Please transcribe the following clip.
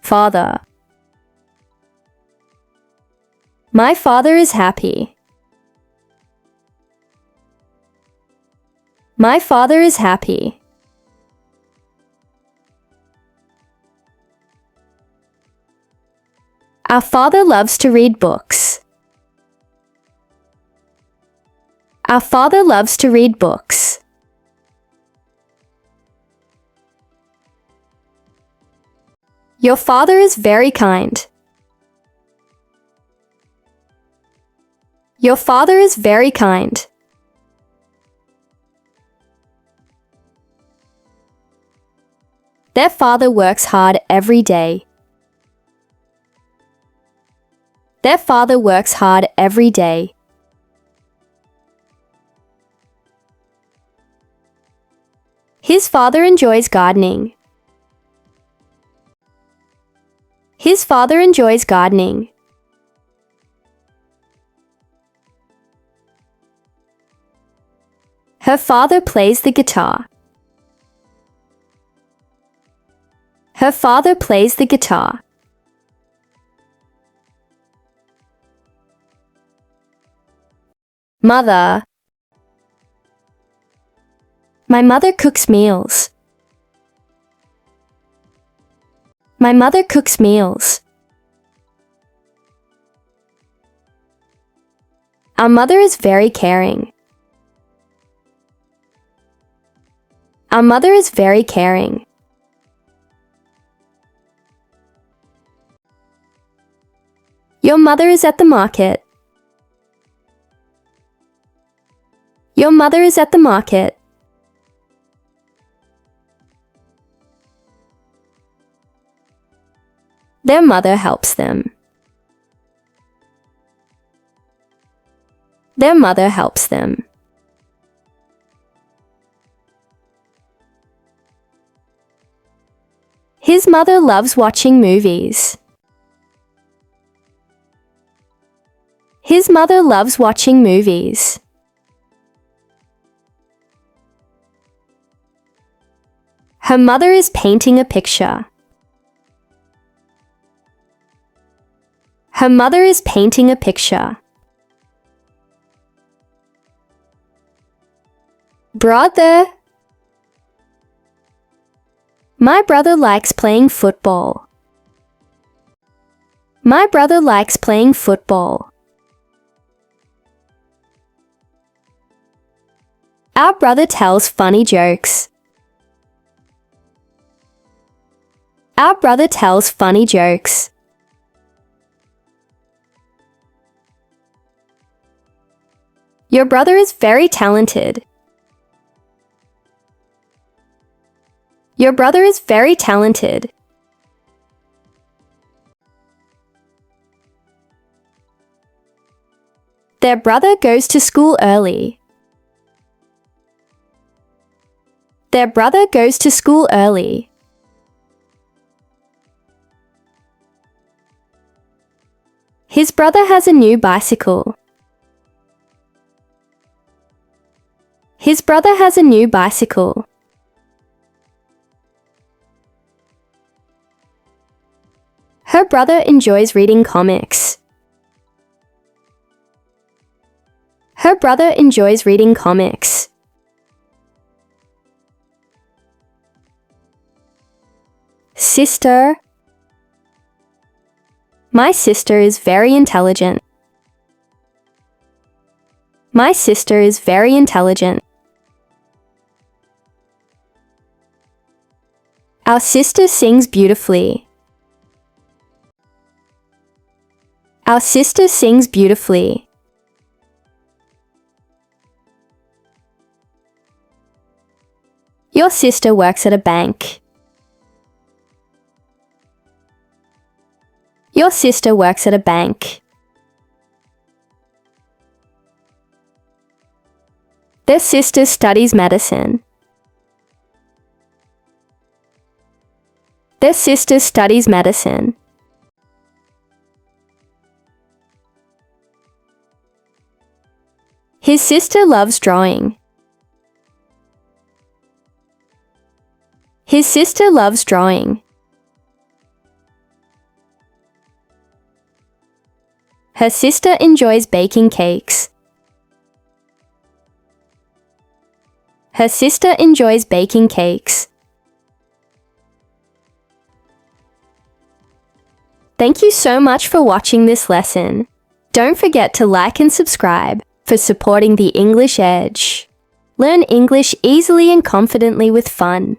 Father. My father is happy. My father is happy. Our father loves to read books. Our father loves to read books. Your father is very kind. Your father is very kind. Their father works hard every day. Their father works hard every day. His father enjoys gardening. His father enjoys gardening. Her father plays the guitar. Her father plays the guitar. Mother. My mother cooks meals. My mother cooks meals. Our mother is very caring. Our mother is very caring. Your mother is at the market. Your mother is at the market. Their mother helps them. Their mother helps them. His mother loves watching movies. His mother loves watching movies. Her mother is painting a picture. Her mother is painting a picture. Brother. My brother likes playing football. My brother likes playing football. Our brother tells funny jokes. Our brother tells funny jokes. Your brother is very talented. Your brother is very talented. Their brother goes to school early. Their brother goes to school early. His brother has a new bicycle. His brother has a new bicycle. Her brother enjoys reading comics. Her brother enjoys reading comics. Sister. My sister is very intelligent. My sister is very intelligent. Our sister sings beautifully. Our sister sings beautifully. Your sister works at a bank. Your sister works at a bank. Their sister studies medicine. Their sister studies medicine. His sister loves drawing. His sister loves drawing. Her sister enjoys baking cakes. Her sister enjoys baking cakes. Thank you so much for watching this lesson. Don't forget to like and subscribe for supporting the English Edge. Learn English easily and confidently with fun.